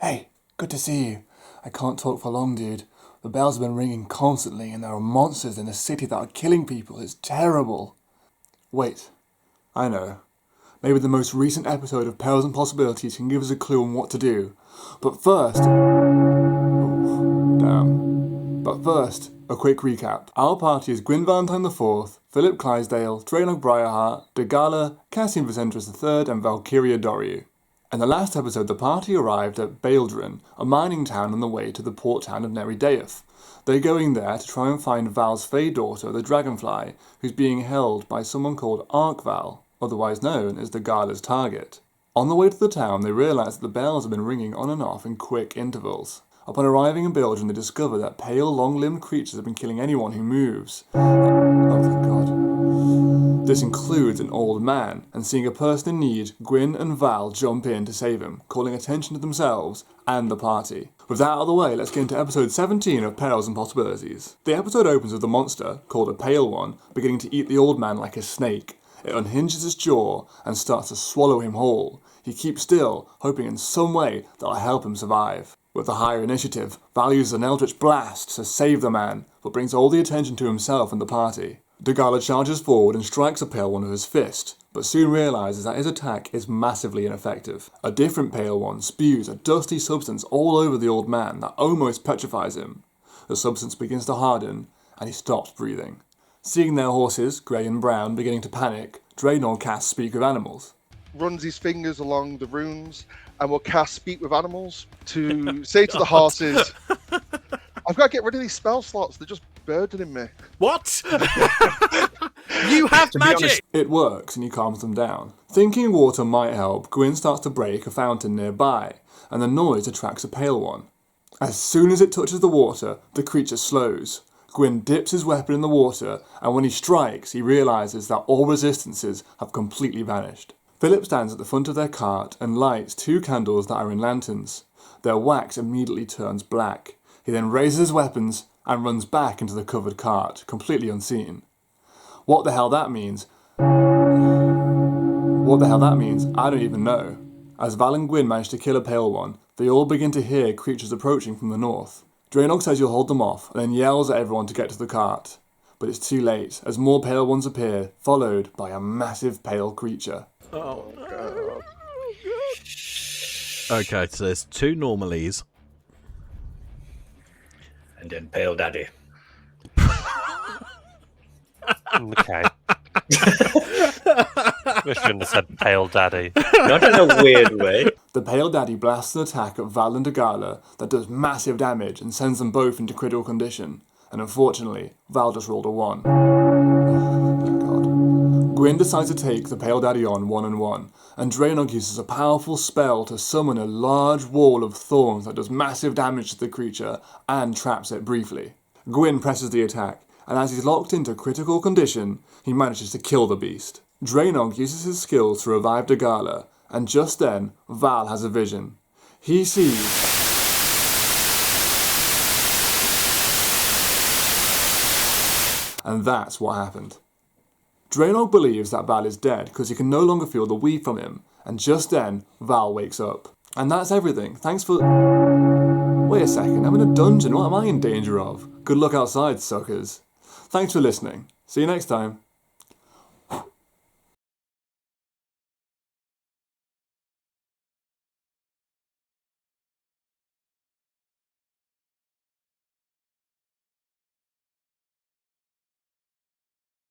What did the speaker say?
Hey, good to see you. I can't talk for long, dude. The bells have been ringing constantly and there are monsters in the city that are killing people. It's terrible. Wait, I know. Maybe the most recent episode of Perils Possibilities can give us a clue on what to do. But first... But first, a quick recap. Our party is Gwyn Valentine IV, Philip Clydesdale, Draenog Briarheart, Dagala, Cassian Vicentris III, and Valkyria Doriu. In the last episode, the party arrived at Baeldrin, a mining town on the way to the port town of Nerideath. They're going there to try and find Val's Fey daughter, the Dragonfly, who's being held by someone called Arkval, otherwise known as Dagala's target. On the way to the town, they realise that the bells have been ringing on and off in quick intervals. Upon arriving in Baeldrin, they discover that pale, long-limbed creatures have been killing anyone who moves. Oh, thank God. This includes an old man, and seeing a person in need, Gwyn and Val jump in to save him, calling attention to themselves and the party. With that out of the way, let's get into episode 17 of Perils and Possibilities. The episode opens with a monster, called a Pale One, beginning to eat the old man like a snake. It unhinges its jaw and starts to swallow him whole. He keeps still, hoping in some way that'll help him survive. With the higher initiative, Val uses an eldritch blast to save the man, but brings all the attention to himself and the party. Dagala charges forward and strikes a Pale One with his fist, but soon realises that his attack is massively ineffective. A different Pale One spews a dusty substance all over the old man that almost petrifies him. The substance begins to harden, and he stops breathing. Seeing their horses, Grey and Brown, beginning to panic, Draenor casts Speak with Animals. Runs his fingers along the runes and will cast Speak with Animals to say to the horses, I've got to get rid of these spell slots, they're just burdening me. What? You have magic! It works and he calms them down. Thinking water might help, Gwyn starts to break a fountain nearby, and the noise attracts a Pale One. As soon as it touches the water, the creature slows. Gwyn dips his weapon in the water, and when he strikes, he realises that all resistances have completely vanished. Philip stands at the front of their cart and lights 2 candles that are in lanterns. Their wax immediately turns black. He then raises his weapons and runs back into the covered cart, completely unseen. What the hell that means, I don't even know. As Val and Gwyn manage to kill a Pale One, they all begin to hear creatures approaching from the north. Draenor says he'll hold them off, and then yells at everyone to get to the cart. But it's too late, as more Pale Ones appear, followed by a massive pale creature. Oh, God. Okay, so there's 2 normalies. And then Pale Daddy. Okay. We shouldn't have said Pale Daddy. Not in a weird way. The Pale Daddy blasts an attack at Val and Dagala that does massive damage and sends them both into critical condition. And unfortunately, Val just rolled a 1. Thank God. Gwyn decides to take the Pale Daddy on 1-on-1, and Draenor uses a powerful spell to summon a large wall of thorns that does massive damage to the creature and traps it briefly. Gwyn presses the attack, and as he's locked into critical condition, he manages to kill the beast. Draenor uses his skills to revive Dagala, and just then, Val has a vision. He sees... And that's what happened. Draenor believes that Val is dead because he can no longer feel the weave from him, and just then, Val wakes up. And that's everything. Thanks for... Wait a second, I'm in a dungeon, what am I in danger of? Good luck outside, suckers. Thanks for listening. See you next time.